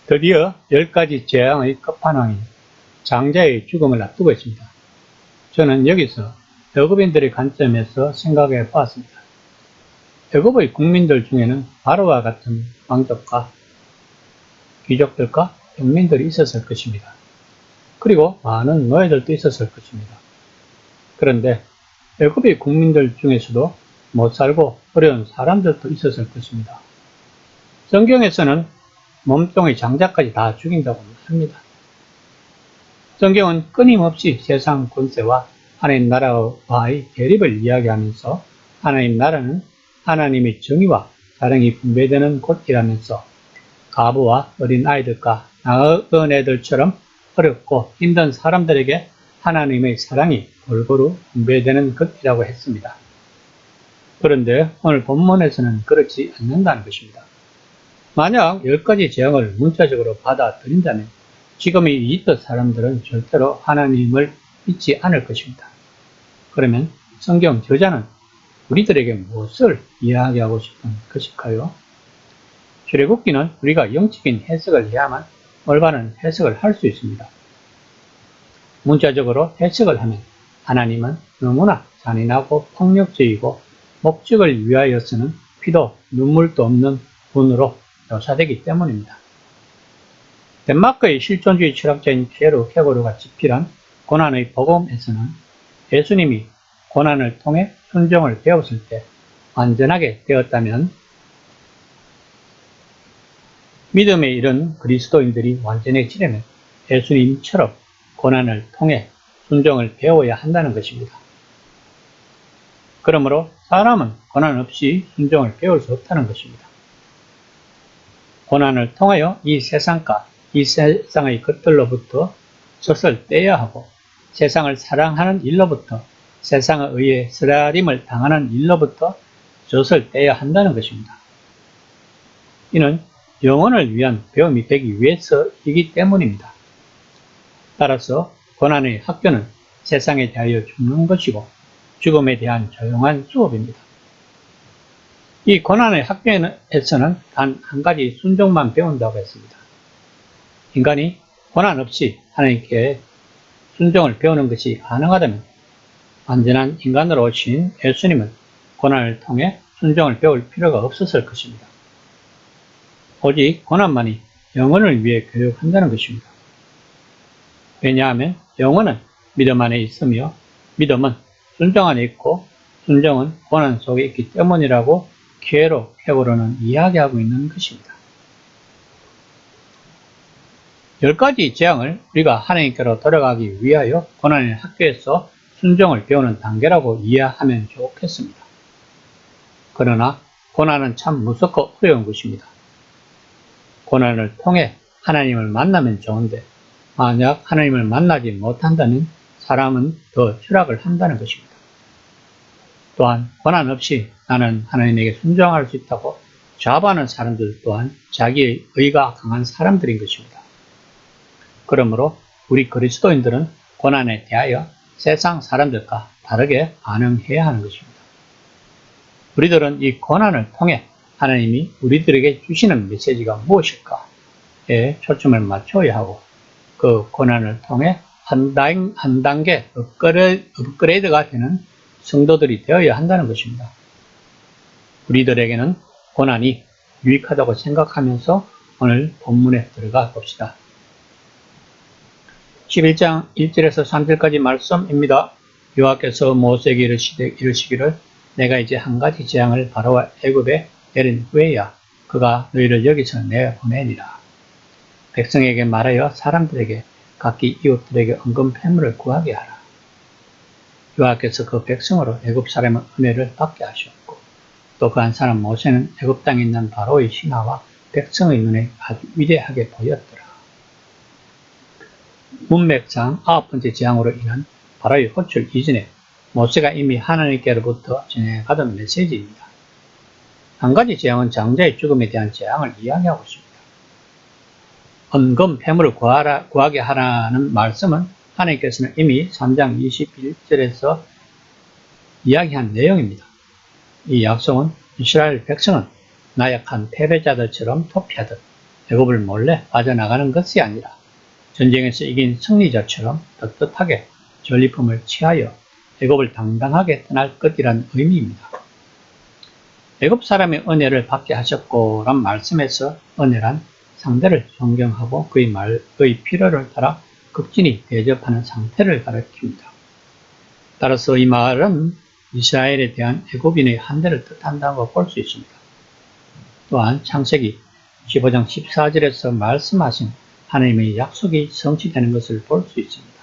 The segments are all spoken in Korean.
드디어 10가지 재앙의 끝판왕인 장자의 죽음을 앞두고 있습니다. 저는 여기서 애굽인들의 관점에서 생각해 보았습니다. 애굽의 국민들 중에는 바로와 같은 왕족과 귀족들과 평민들이 있었을 것입니다. 그리고 많은 노예들도 있었을 것입니다. 그런데 애굽의 국민들 중에서도 못 살고 어려운 사람들도 있었을 것입니다. 성경에서는 몸종의 장자까지 다 죽인다고 합니다. 성경은 끊임없이 세상 권세와 하나님 나라와의 대립을 이야기하면서 하나님 나라는 하나님의 정의와 사랑이 분배되는 곳이라면서 과부와 어린 아이들과 나은 애들처럼 어렵고 힘든 사람들에게 하나님의 사랑이 골고루 분배되는 것이라고 했습니다. 그런데 오늘 본문에서는 그렇지 않는다는 것입니다. 만약 10가지 재앙을 문자적으로 받아들인다면 지금 이 이웃 사람들은 절대로 하나님을 믿지 않을 것입니다. 그러면 성경 저자는 우리들에게 무엇을 이야기하고 싶은 것일까요? 출애굽기는 우리가 영적인 해석을 해야만 올바른 해석을 할 수 있습니다. 문자적으로 해석을 하면 하나님은 너무나 잔인하고 폭력적이고 목적을 위하여서는 피도 눈물도 없는 분으로 묘사되기 때문입니다. 덴마크의 실존주의 철학자인 피에르 케고르가 집필한 고난의 복음에서는 예수님이 고난을 통해 순종을 배웠을 때 완전하게 되었다면 믿음에 이른 그리스도인들이 완전해지려면 예수님처럼 고난을 통해 순종을 배워야 한다는 것입니다. 그러므로 사람은 고난 없이 순종을 배울 수 없다는 것입니다. 고난을 통하여 이 세상과 이 세상의 것들로부터 젖을 떼야 하고 세상을 사랑하는 일로부터 세상에 의해 쓰라림을 당하는 일로부터 젖을 떼야 한다는 것입니다. 이는 영혼을 위한 배움이 되기 위해서이기 때문입니다. 따라서 고난의 학교는 세상에 대하여 죽는 것이고 죽음에 대한 조용한 수업입니다. 이 고난의 학교에서는 단 한 가지 순종만 배운다고 했습니다. 인간이 고난 없이 하나님께 순종을 배우는 것이 가능하다면 완전한 인간으로 오신 예수님은 고난을 통해 순종을 배울 필요가 없었을 것입니다. 오직 고난만이 영혼을 위해 교육한다는 것입니다. 왜냐하면 영혼은 믿음 안에 있으며 믿음은 순종 안에 있고 순종은 고난 속에 있기 때문이라고 피에르 케고르는 이야기하고 있는 것입니다. 10가지 재앙을 우리가 하나님께로 돌아가기 위하여 고난의 학교에서 순종을 배우는 단계라고 이해하면 좋겠습니다. 그러나 고난은 참 무섭고 어려운 것입니다. 고난을 통해 하나님을 만나면 좋은데 만약 하나님을 만나지 못한다면 사람은 더 추락을 한다는 것입니다. 또한 고난 없이 나는 하나님에게 순종할 수 있다고 자부하는 사람들 또한 자기의 의가 강한 사람들인 것입니다. 그러므로 우리 그리스도인들은 고난에 대하여 세상 사람들과 다르게 반응해야 하는 것입니다. 우리들은 이 고난을 통해 하나님이 우리들에게 주시는 메시지가 무엇일까에 초점을 맞춰야 하고 그 고난을 통해 한 단계 업그레이드가 되는 성도들이 되어야 한다는 것입니다. 우리들에게는 고난이 유익하다고 생각하면서 오늘 본문에 들어가 봅시다. 11장 1절에서 3절까지 말씀입니다. 여호와께서 모세에게 이르시기를 내가 이제 한 가지 재앙을 바로와 애굽에 내린 후에야 그가 너희를 여기서 내보내니라. 백성에게 말하여 사람들에게 각기 이웃들에게 은금 패물을 구하게 하라. 여호와께서 그 백성으로 애굽 사람의 은혜를 받게 하셨고 또 그 한 사람 모세는 애굽 땅에 있는 바로의 신하와 백성의 눈에 아주 위대하게 보였더라. 문맥상 9번째 재앙으로 인한 바로의 호출 이전에 모세가 이미 하나님께로부터 전해가던 메시지입니다. 한 가지 재앙은 장자의 죽음에 대한 재앙을 이야기하고 있습니다. 은금 패물을 구하게 하라는 말씀은 하나님께서는 이미 3장 21절에서 이야기한 내용입니다. 이 약속은 이스라엘 백성은 나약한 패배자들처럼 도피하듯 애굽을 몰래 빠져나가는 것이 아니라 전쟁에서 이긴 승리자처럼 떳떳하게 전리품을 취하여 애굽을 당당하게 떠날 것이란 의미입니다. 애굽 사람의 은혜를 받게 하셨고란 말씀에서 은혜란 상대를 존경하고 그의 필요를 따라 극진히 대접하는 상태를 가리킵니다. 따라서 이 말은 이스라엘에 대한 애굽인의 한대를 뜻한다고 볼 수 있습니다. 또한 창세기 15장 14절에서 말씀하신 하나님의 약속이 성취되는 것을 볼 수 있습니다.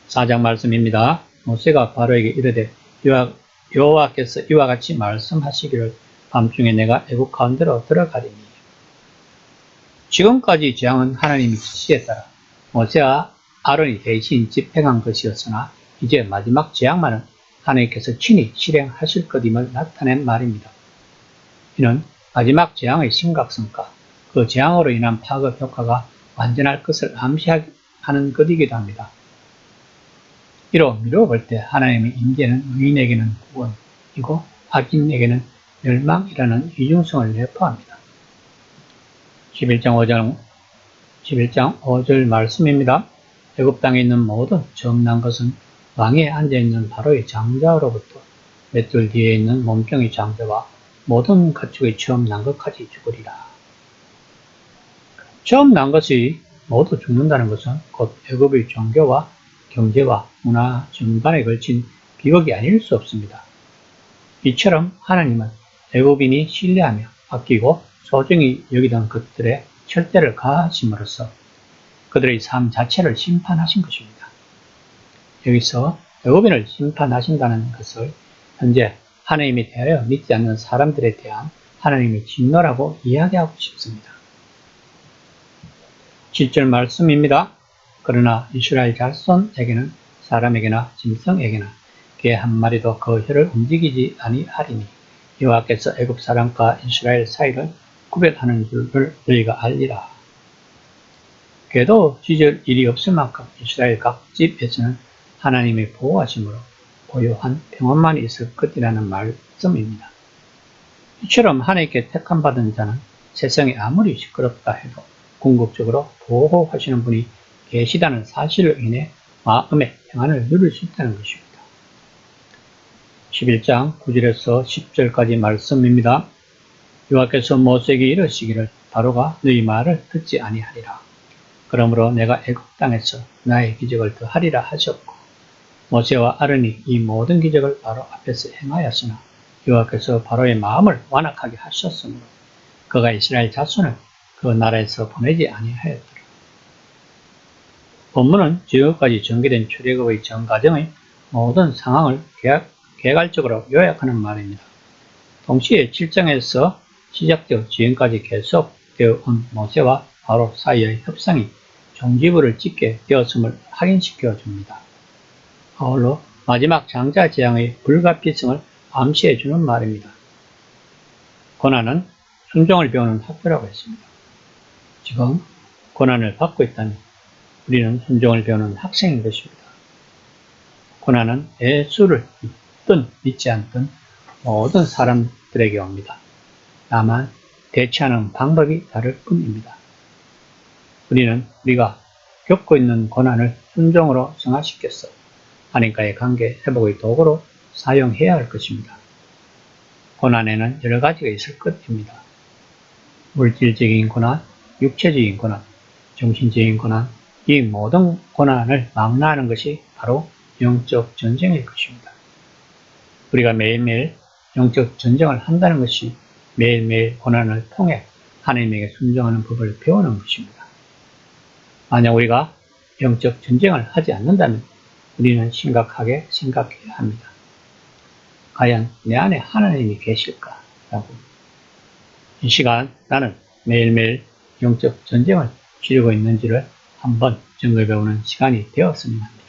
4장 말씀입니다. 모세가 바로에게 이르되 여호와께서 이와 같이 말씀하시기를 밤중에 내가 애굽 가운데로 들어가리니. 지금까지 재앙은 하나님의 지시에 따라 모세와 아론이 대신 집행한 것이었으나 이제 마지막 재앙만은 하나님께서 친히 실행하실 것임을 나타낸 말입니다. 이는 마지막 재앙의 심각성과 그 재앙으로 인한 파급 효과가 완전할 것을 암시하는 것이기도 합니다. 이로 미루어 때 하나님의 임재는 의인에게는 구원이고 악인에게는 멸망이라는 이중성을 내포합니다. 11장 5절 말씀입니다. 애굽 땅에 있는 모든 처음 난 것은 왕위에 앉아있는 바로의 장자로부터 맷돌 뒤에 있는 몸종의 장자와 모든 가축의 처음 난 것까지 죽으리라. 처음 난 것이 모두 죽는다는 것은 곧 애굽의 종교와 경제와 문화 전반에 걸친 비극이 아닐 수 없습니다. 이처럼 하나님은 애굽인이 신뢰하며 아끼고 소중히 여기던 것들에 철대를 가하심으로써 그들의 삶 자체를 심판하신 것입니다. 여기서 애굽인을 심판하신다는 것을 현재 하나님에 대하여 믿지 않는 사람들에 대한 하나님의 진노라고 이야기하고 싶습니다. 7절 말씀입니다. 그러나 이스라엘 자손에게는 사람에게나 짐승에게나 개 한 마리도 그 혀를 움직이지 아니하리니 여호와께서 애굽 사람과 이스라엘 사이를 구별하는 줄을 너희가 알리라. 개도 짖을 일이 없을 만큼 이스라엘 각 집에서는 하나님의 보호하심으로 고요한 평온만 있을 것이라는 말씀입니다. 이처럼 하나님께 택함받은 자는 세상이 아무리 시끄럽다 해도 궁극적으로 보호하시는 분이 계시다는 사실로 인해 마음의 평안을 누릴 수 있다는 것입니다. 11장 9절에서 10절까지 말씀입니다. 여호와께서 모세에게 이르시기를 바로가 너희 말을 듣지 아니하리라. 그러므로 내가 애굽 땅에서 나의 기적을 더하리라 하셨고 모세와 아론이 이 모든 기적을 바로 앞에서 행하였으나 여호와께서 바로의 마음을 완악하게 하셨으므로 그가 이스라엘 자손을 그 나라에서 보내지 아니하였더라. 본문은 지금까지 전개된 출애굽의 전 과정의 모든 상황을 개괄적으로 요약하는 말입니다. 동시에 7장에서 시작되어 지금까지 계속되어 온 모세와 바로 사이의 협상이 종지부를 찍게 되었음을 확인시켜 줍니다. 아울러 마지막 장자 재앙의 불가피성을 암시해 주는 말입니다. 고난은 순종을 배우는 학교라고 했습니다. 지금 고난을 받고 있다니 우리는 순종을 배우는 학생인 것입니다. 고난은 예수를 믿든 믿지 않든 모든 사람들에게 옵니다. 다만 대처하는 방법이 다를 뿐입니다. 우리는 우리가 겪고 있는 고난을 순종으로 승화시켜서 하나님과의 관계 회복의 도구로 사용해야 할 것입니다. 고난에는 여러 가지가 있을 것입니다. 물질적인 고난, 육체적인 고난, 정신적인 고난, 이 모든 고난을 망라하는 것이 바로 영적 전쟁일 것입니다. 우리가 매일매일 영적 전쟁을 한다는 것이 매일매일 고난을 통해 하나님에게 순종하는 법을 배우는 것입니다. 만약 우리가 영적 전쟁을 하지 않는다면 우리는 심각하게 생각해야 합니다. 과연 내 안에 하나님이 계실까? 라고. 이 시간 나는 매일매일 영적 전쟁을 치르고 있는지를 한번 점검해 보는 시간이 되었으면 합니다.